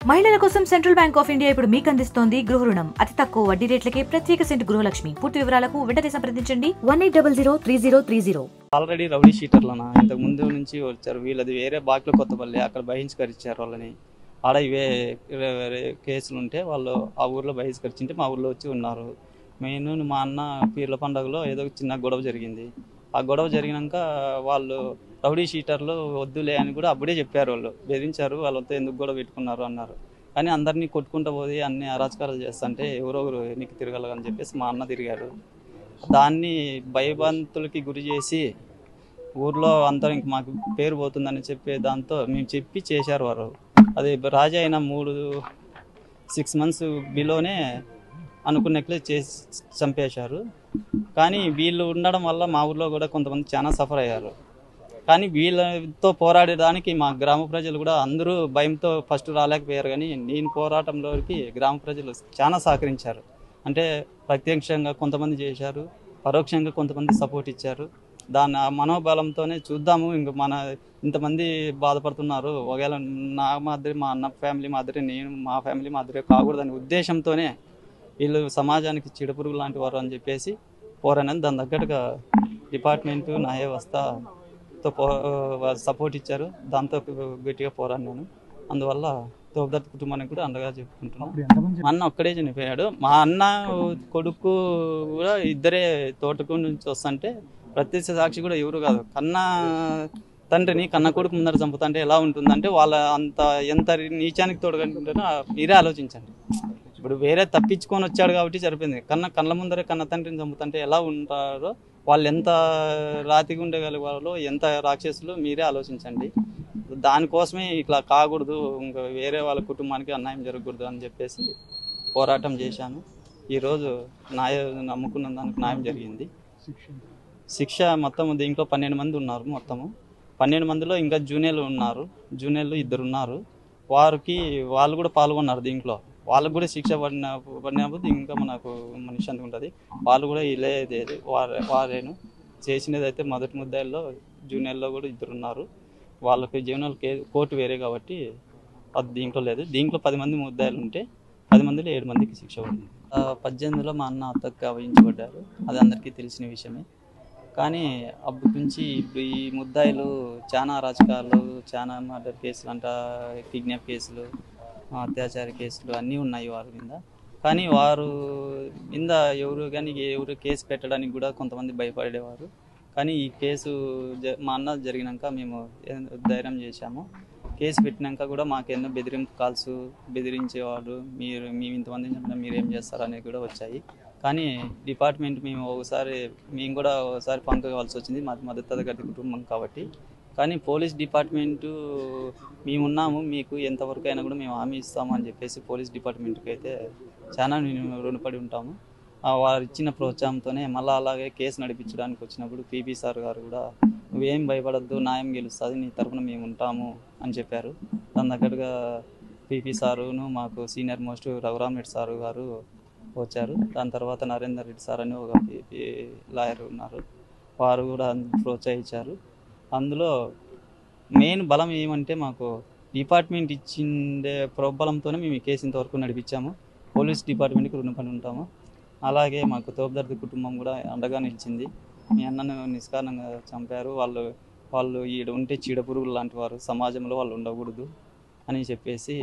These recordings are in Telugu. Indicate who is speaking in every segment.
Speaker 1: మహిళల కోసం సెంట్రల్ బ్యాంక్ ఆఫ్ ఇండియా ఇప్పుడు మీకు అందిస్తోంది గృహ రుణం. అతి తక్కువ వడ్డీ రేట్లకే ప్రత్యేక సెంట్ గృహలక్ష్మి. పూర్తి వివరాలకు వెంటనే సంప్రదించండి 18003030.
Speaker 2: ఆల్రెడీ రౌడీ షీటర్లనా ఇంతకు ముందు నుంచి వచ్చారు. వీళ్ళది వేరే బాకిలో కొత్తపల్లి, అక్కడ బహిష్కరించారు వాళ్ళని. ఆడ ఇవే కేసులు ఉంటే వాళ్ళు ఆ ఊర్లో బహిష్కరించింటే మా ఊర్లో వచ్చి ఉన్నారు. మెయిన్ మా అన్న పీర్ల పండుగలో ఏదో చిన్న గొడవ జరిగింది. ఆ గొడవ జరిగినాక వాళ్ళు రౌడీ షీటర్లు వద్దులే అని కూడా అప్పుడే చెప్పారు. వాళ్ళు బెదిరించారు. వాళ్ళతో ఎందుకు గొడవ పెట్టుకున్నారు అన్నారు. కానీ అందరినీ కొట్టుకుంటూ పోయి అన్ని అరాచకాలు చేస్తుంటే ఎవరొకరు ఎన్నికి తిరగలని చెప్పేసి మా అన్న తిరిగాడు. దాన్ని భయభ్రాంతులకి గురి చేసి ఊర్లో అందరూ ఇంక మాకు పేరు పోతుందని చెప్పే దాంతో మేము చెప్పి చేశారు వారు. అది రాజా అయిన 6 months బిలోనే అనుకున్నట్లే చేసి చంపేశారు. కానీ వీళ్ళు ఉండడం వల్ల మా ఊర్లో కూడా కొంతమంది చాలా సఫర్ అయ్యారు. కానీ వీళ్ళతో పోరాడడానికి మా గ్రామ ప్రజలు కూడా అందరూ భయంతో ఫస్ట్ రాలేకపోయారు. కానీ నేను పోరాటంలోకి గ్రామ ప్రజలు చాలా సహకరించారు. అంటే ప్రత్యక్షంగా కొంతమంది చేశారు, పరోక్షంగా కొంతమంది సపోర్ట్ ఇచ్చారు. దాని మనోబలంతోనే చూద్దాము ఇంక మన ఇంతమంది బాధపడుతున్నారు, ఒకవేళ నా మాదిరి మా అన్న ఫ్యామిలీ మాదిరి నేను మా ఫ్యామిలీ మాదిరి కాకూడదనే ఉద్దేశంతోనే వీళ్ళు సమాజానికి చిడపురుగు లాంటి వారు అని చెప్పేసి పోరానని దాని తగ్గట్టుగా డిపార్ట్మెంటు న్యాయ వ్యవస్థతో సపోర్ట్ ఇచ్చారు. దాంతో గట్టిగా పోరాడినాను. అందువల్ల తోపుదత్త కుటుంబానికి కూడా అండగా చెప్పుకుంటున్నాను. మా అన్న ఒక్కడే చనిపోయాడు. మా అన్న కొడుకు కూడా ఇద్దరే తోటకు నుంచి వస్తుంటే ప్రత్యక్ష సాక్షి కూడా ఎవరు కాదు. కన్నా తండ్రిని కన్న కొడుకు ముందర చంపుతుంటే ఎలా ఉంటుందంటే వాళ్ళ అంత ఎంత నీచానికి తోడుకుంటారో మీరే ఆలోచించండి. ఇప్పుడు వేరే తప్పించుకొని వచ్చాడు కాబట్టి సరిపోయింది. కళ్ళ ముందరే కన్న తండ్రిని చంపుతుంటే ఎలా ఉంటారో వాళ్ళు ఎంత రాతిగా ఉండగలిగారో ఎంత రాక్షసులు మీరే ఆలోచించండి. దానికోసమే ఇట్లా కాకూడదు, ఇంకా వేరే వాళ్ళ కుటుంబానికి అన్యాయం జరగకూడదు అని చెప్పేసి పోరాటం చేశాను. ఈరోజు నమ్ముకున్న దానికి న్యాయం జరిగింది. శిక్ష మొత్తం దీంట్లో 12 మంది ఉన్నారు. మొత్తము 12 మందిలో ఇంకా జూనియర్లు ఉన్నారు. జూనియర్లు 2 ఉన్నారు. వాళ్ళు కూడా పాల్గొన్నారు దీంట్లో. వాళ్ళకు కూడా శిక్ష పడినప్పుడు ఇంకా మనకు మనశ్శాంతి ఉంటుంది. వాళ్ళు కూడా వారేను చేసినది అయితే మొదటి ముద్దాయిల్లో జూనియర్లో కూడా 2 ఉన్నారు. వాళ్ళకి జూనియర్ కోర్టు వేరే కాబట్టి అది దీంట్లో లేదు. దీంట్లో 10 మంది ముద్దాయిలు ఉంటే 10 మందిలో 7 మందికి శిక్ష పడింది. 18లో మా అన్న అత్తకు వహించబడ్డారు. అది అందరికీ తెలిసిన విషయమే. కానీ అప్పటి నుంచి ఇప్పుడు ఈ ముద్దాయిలు చాలా అరాచకాలు, చాలా మర్డర్ కేసులు అంట, కిడ్నాప్ కేసులు, అత్యాచార కేసులు అన్నీ ఉన్నాయి వారి మీద. కానీ వారు మీద ఎవరు కేసు పెట్టడానికి కూడా కొంతమంది భయపడేవారు. కానీ ఈ కేసు మా అన్న జరిగినాక మేము ధైర్యం చేశాము. కేసు పెట్టినాక కూడా మాకెన్నో బెదిరింపు కాల్స్ బెదిరించేవాడు. మేము ఇంతమంది చెప్పినా మీరు ఏం చేస్తారు అనేది కూడా వచ్చాయి. కానీ డిపార్ట్మెంట్ మేము కూడా ఒకసారి పంకవలసి వచ్చింది. మాది మద్దతు కుటుంబం కాబట్టి. కానీ పోలీస్ డిపార్ట్మెంటు మేమున్నాము, మీకు ఎంతవరకు అయినా కూడా మేము హామీ ఇస్తాము అని చెప్పేసి పోలీస్ డిపార్ట్మెంట్కి అయితే చాలా రుణపడి ఉంటాము. వారు ఇచ్చిన ప్రోత్సాహంతోనే మళ్ళీ అలాగే కేసు నడిపించడానికి వచ్చినప్పుడు పీపీ సార్ గారు కూడా నువ్వేం భయపడద్దు, న్యాయం గెలుస్తుంది, నీ తరఫున మేము ఉంటాము అని చెప్పారు. దాని దగ్గరగా పీపీ సారును మాకు senior most Raghuram Reddy sir గారు వచ్చారు. దాని తర్వాత నరేందర్ రెడ్డి సార్ అని ఒక పీపీ లాయర్ ఉన్నారు. వారు కూడా ప్రోత్సహించారు. అందులో మెయిన్ బలం ఏమంటే మాకు డిపార్ట్మెంట్ ఇచ్చిండే ప్రోబలంతోనే మేము ఈ కేసు ఇంతవరకు నడిపించాము. పోలీస్ డిపార్ట్మెంట్కి రుణపడి ఉంటాము. అలాగే మాకు తోపుదర్ది కుటుంబం కూడా అండగా నిలిచింది. మీ అన్నను నిష్కారణంగా చంపారు, వాళ్ళు ఈడ ఉంటే చీడపురుగులు లాంటి వారు, సమాజంలో వాళ్ళు ఉండకూడదు అని చెప్పేసి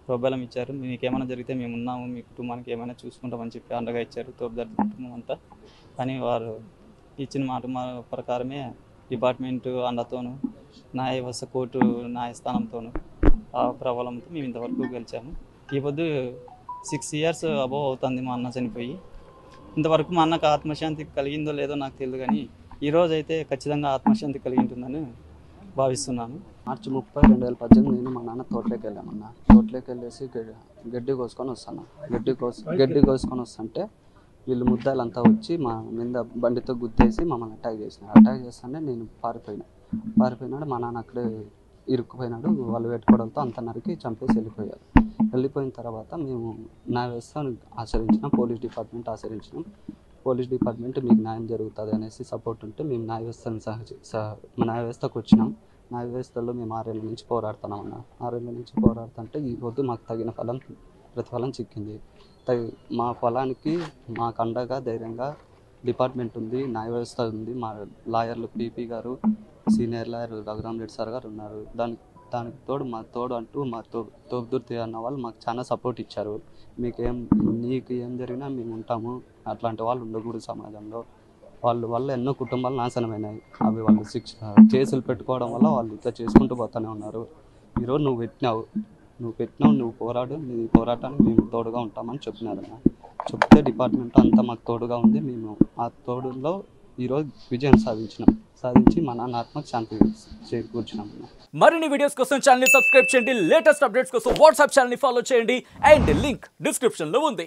Speaker 2: ప్రోబలం ఇచ్చారు. మీకేమైనా జరిగితే మేము ఉన్నాము, మీ కుటుంబానికి ఏమైనా చూసుకుంటామని చెప్పి అండగా ఇచ్చారు తోపుదర్ది కుటుంబం అంతా. కానీ వారు ఇచ్చిన మాట ప్రకారమే డిపార్ట్మెంటు అండతోనూ న్యాయ వ్యవస్థ కోర్టు న్యాయస్థానంతోనూ ఆ ప్రబలంతో మేము ఇంతవరకు గెలిచాము. ఈ పొద్దు 6 years అబోవ్ అవుతుంది మా అన్న చనిపోయి. ఇంతవరకు మా అన్నకు ఆత్మశాంతి కలిగిందో లేదో నాకు తెలియదు, కానీ ఈరోజు అయితే ఖచ్చితంగా ఆత్మశాంతి కలిగి ఉంటుందని భావిస్తున్నాను.
Speaker 3: మార్చి 30, 2018 నేను మా నాన్న తోటలోకి వెళ్ళామన్న. తోటలోకి వెళ్ళేసి గడ్డి కోసుకొని వస్తాను. గడ్డి కోసుకొని వస్తుంటే వీళ్ళు ముద్దాలంతా వచ్చి మా మీద బండితో గుద్దేసి మమ్మల్ని అటాక్ చేసినారు. అటాక్ చేస్తుంటే నేను పారిపోయినాడు. మా నాన్న అక్కడే ఇరుక్కుపోయినాడు. వాళ్ళు పెట్టుకోవడంతో అంత నరికి చంపేసి వెళ్ళిపోయారు. వెళ్ళిపోయిన తర్వాత మేము న్యాయ వ్యవస్థను ఆశ్రయించినాం, పోలీస్ డిపార్ట్మెంట్ ఆశ్రయించినాం. పోలీస్ డిపార్ట్మెంట్ మీకు న్యాయం జరుగుతుంది అనేసి సపోర్ట్ ఉంటే మేము న్యాయ వ్యవస్థకు వచ్చినాం. న్యాయ వ్యవస్థలో మేము 6 ఏళ్ళ నుంచి పోరాడుతున్నాం అన్న. 6 ఏళ్ళ నుంచి పోరాడుతుంటే ఈరోజు మాకు తగిన ప్రతిఫలం చిక్కింది. మా ఫలానికి మాకు అండగా ధైర్యంగా డిపార్ట్మెంట్ ఉంది, న్యాయ వ్యవస్థ ఉంది, మా లాయర్లు పీపీ గారు, senior lawyer Raghuram Reddy sir గారు ఉన్నారు. దానికి తోడు మా తోబుదుర్తి అన్న వాళ్ళు మాకు చాలా సపోర్ట్ ఇచ్చారు. నీకు ఏం జరిగినా మేము ఉంటాము, అట్లాంటి వాళ్ళు ఉండకూడదు సమాజంలో. వాళ్ళ వల్ల ఎన్నో కుటుంబాలు నాశనమైనాయి. అవి వాళ్ళు కేసులు పెట్టుకోవడం వల్ల వాళ్ళు ఇంకా చేసుకుంటూ పోతూనే ఉన్నారు. ఈరోజు నువ్వు పెట్టినావు, నువ్వు పోరాడు, నీ పోరాటానికి మేము తోడుగా ఉంటామని చెప్పినారన్న. చెప్తే డిపార్ట్మెంట్ అంతా మాకు తోడుగా ఉంది. మేము ఆ తోడులో ఈరోజు విజయం సాధించి మా నాన్న ఆత్మకు శాంతి చేకూర్చున్నాం.
Speaker 4: మరిన్ని వీడియోస్ కోసం ఛానల్ ని సబ్స్క్రైబ్ చేయండి. లేటెస్ట్ అప్డేట్స్ కోసం వాట్సాప్ ఛానల్ ని ఫాలో చేయండి. అండ్ లింక్ డిస్క్రిప్షన్ లో ఉంది.